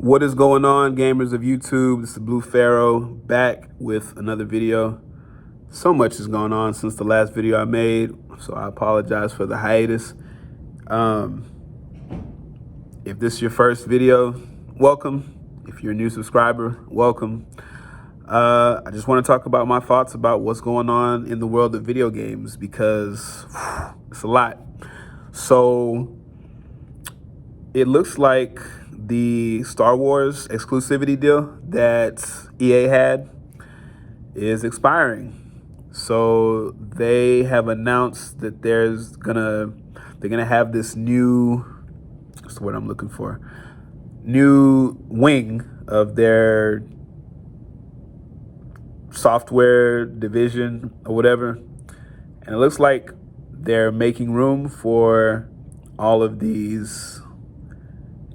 What is going on, gamers of YouTube? This is Blue Pharaoh back with another video. So much has gone on since the last video I made, so I apologize for the hiatus. If this is your first video, welcome. If you're a new subscriber, welcome. I just want to talk about my thoughts about what's going on in the world of video games because it's a lot. So it looks like the Star Wars exclusivity deal that EA had is expiring. So they have announced that they're gonna have this new, what's the word I'm looking for? New wing of their software division or whatever. And it looks like they're making room for all of these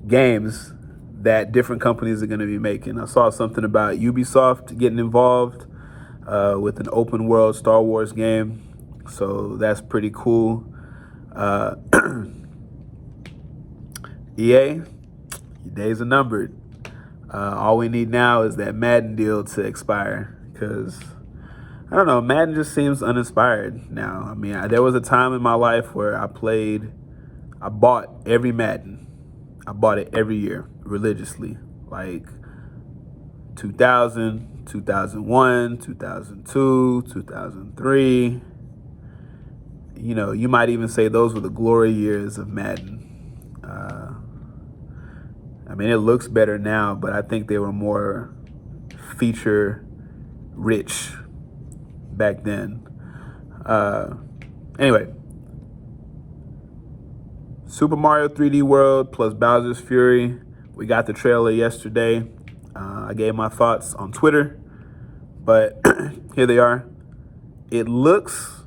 games that different companies are going to be making. I saw something about Ubisoft getting involved with an open world Star Wars game, so that's pretty cool. EA, your days are numbered. All we need now is that Madden deal to expire, because I don't know, Madden just seems uninspired now. I mean, there was a time in my life where I bought every Madden. I bought it every year religiously, like 2000, 2001, 2002, 2003. You know, you might even say those were the glory years of Madden. I mean, it looks better now, but I think they were more feature rich back then. Anyway, Super Mario 3D World plus Bowser's Fury. We got the trailer yesterday. I gave my thoughts on Twitter, but here they are. It looks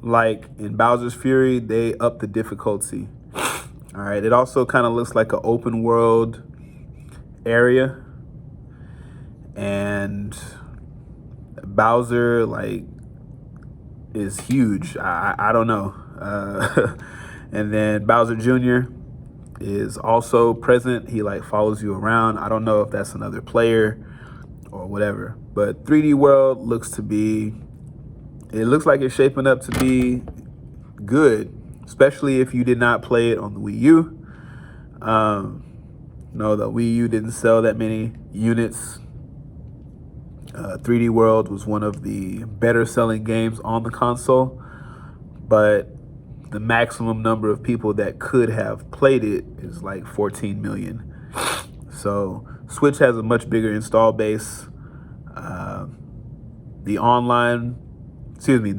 like in Bowser's Fury, they upped the difficulty. All right, it also kind of looks like an open world area. And Bowser, like, is huge. I don't know. And then Bowser Jr. is also present. He like follows you around. I don't know if that's another player or whatever, but 3D World looks like it's shaping up to be good, especially if you did not play it on the Wii U. No, the Wii U didn't sell that many units. 3D World was one of the better selling games on the console, but the maximum number of people that could have played it is like 14 million. So Switch has a much bigger install base. The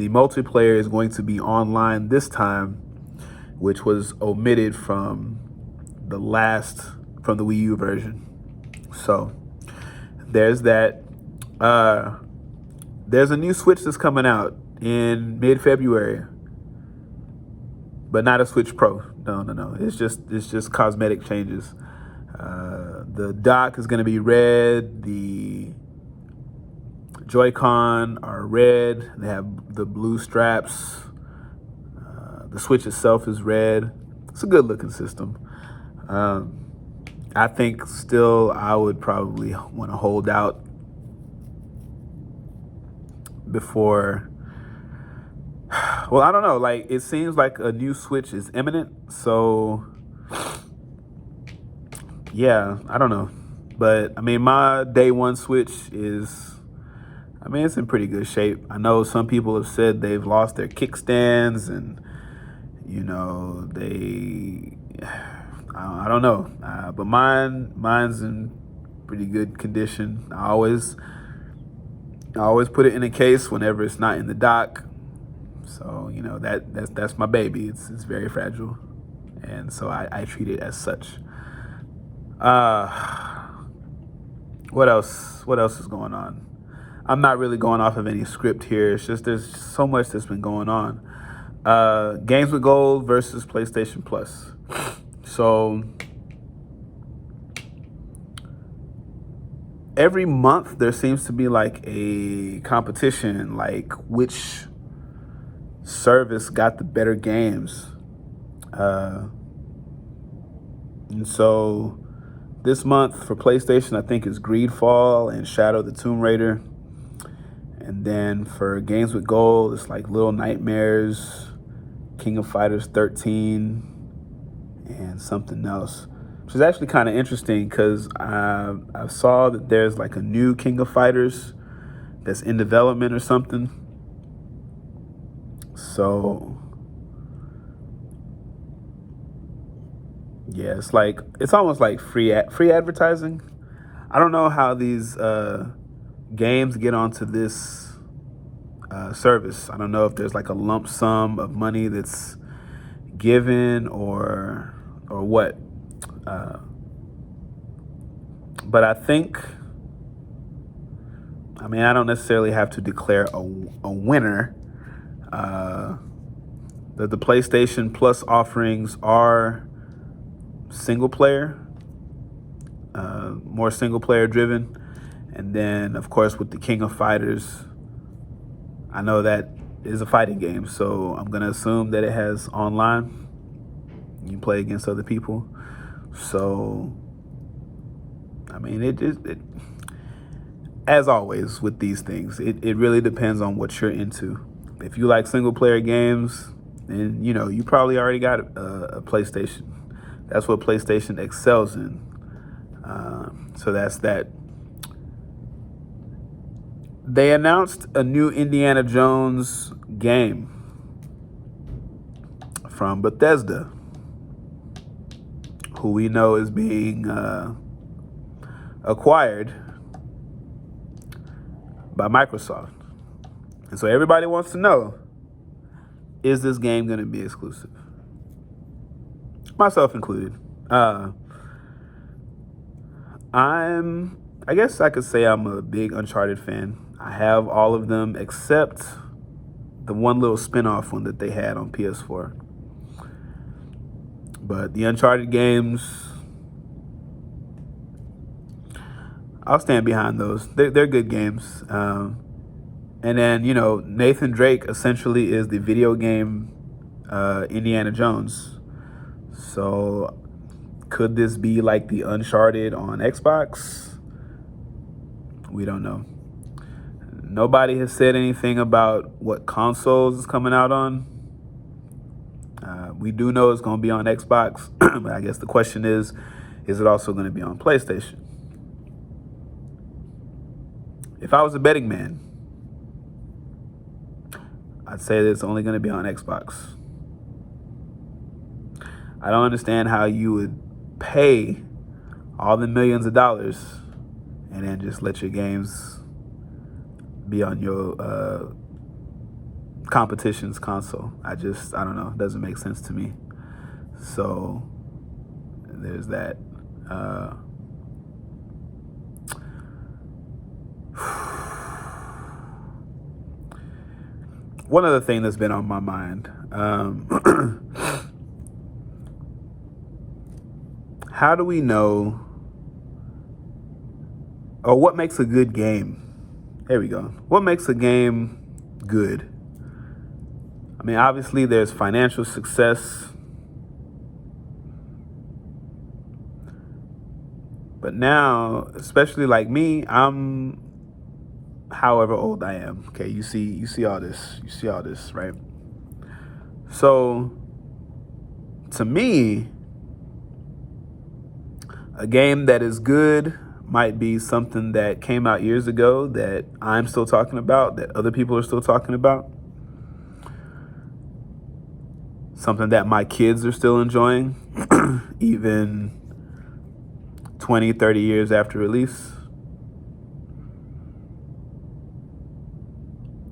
multiplayer is going to be online this time, which was omitted from the Wii U version. So there's that. There's a new Switch that's coming out in mid-February, but not a Switch Pro. No. It's just cosmetic changes. The dock is going to be red. The Joy-Con are red. They have the blue straps. The Switch itself is red. It's a good looking system. I think still I would probably want to hold out before. Well, I don't know. Like, it seems like a new Switch is imminent. So, yeah, I don't know. But, I mean, my day one Switch is, I mean, it's in pretty good shape. I know some people have said they've lost their kickstands and, you know, I don't know. But mine's in pretty good condition. I always put it in a case whenever it's not in the dock. So, you know, that's my baby. It's very fragile. And so I treat it as such. What else is going on? I'm not really going off of any script here. It's just there's so much that's been going on. Games with Gold versus PlayStation Plus. So every month there seems to be like a competition, like which service got the better games. And so this month for PlayStation, I think, is Greedfall and Shadow the Tomb Raider. And then for games with gold, it's like Little Nightmares, King of Fighters 13, and something else, which is actually kind of interesting because I saw that there's like a new King of Fighters that's in development or something. So yeah, it's almost like free advertising. I don't know how these games get onto this service. I don't know if there's like a lump sum of money that's given or what. But I think, I mean, I don't necessarily have to declare a winner. The PlayStation Plus offerings are single player, more single player driven. And then, of course, with the King of Fighters, I know that is a fighting game, so I'm going to assume that it has online. You can play against other people. So, I mean, it as always with these things, it really depends on what you're into. If you like single player games, then, you know, you probably already got a PlayStation. That's what PlayStation excels in. So that's that. They announced a new Indiana Jones game from Bethesda, who we know is being acquired by Microsoft. And so everybody wants to know, is this game going to be exclusive? Myself included. I guess I could say I'm a big Uncharted fan. I have all of them except the one little spin-off one that they had on PS4. But the Uncharted games, I'll stand behind those. They're good games. And then, you know, Nathan Drake essentially is the video game Indiana Jones. So could this be like the Uncharted on Xbox? We don't know. Nobody has said anything about what consoles it's coming out on. We do know it's going to be on Xbox, but I guess the question is it also going to be on PlayStation? If I was a betting man, I'd say that it's only going to be on Xbox. I don't understand how you would pay all the millions of dollars and then just let your games be on your competition's console. I don't know. It doesn't make sense to me. So there's that. One other thing that's been on my mind. How do we know, or what makes a good game? There we go. What makes a game good? I mean, obviously there's financial success. But now, especially like me, I'm however old I am. Okay, you see all this. You see all this, right? So to me, a game that is good might be something that came out years ago that I'm still talking about, that other people are still talking about. Something that my kids are still enjoying, even 20, 30 years after release.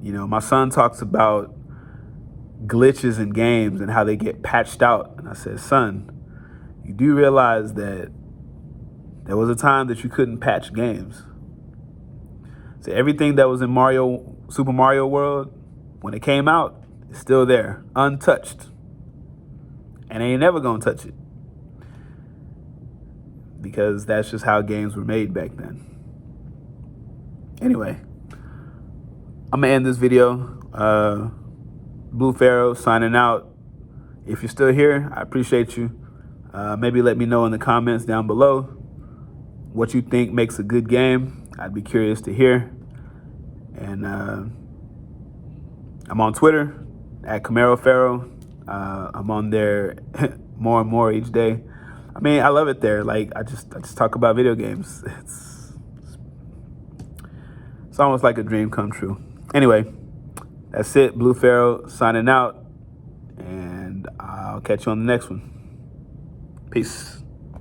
You know, my son talks about glitches in games and how they get patched out. And I said, son, you do realize that there was a time that you couldn't patch games. So everything that was in Super Mario World, when it came out, is still there, untouched. And they ain't never gonna touch it. Because that's just how games were made back then. Anyway, I'm gonna end this video. Blue Pharaoh signing out. If you're still here, I appreciate you. Maybe let me know in the comments down below. what you think makes a good game. I'd be curious to hear. And I'm on Twitter at Camaro Pharaoh. I'm on there more and more each day. I mean, I love it there. Like I just talk about video games. It's almost like a dream come true. Anyway, that's it. Blue Pharaoh signing out, and I'll catch you on the next one. Peace.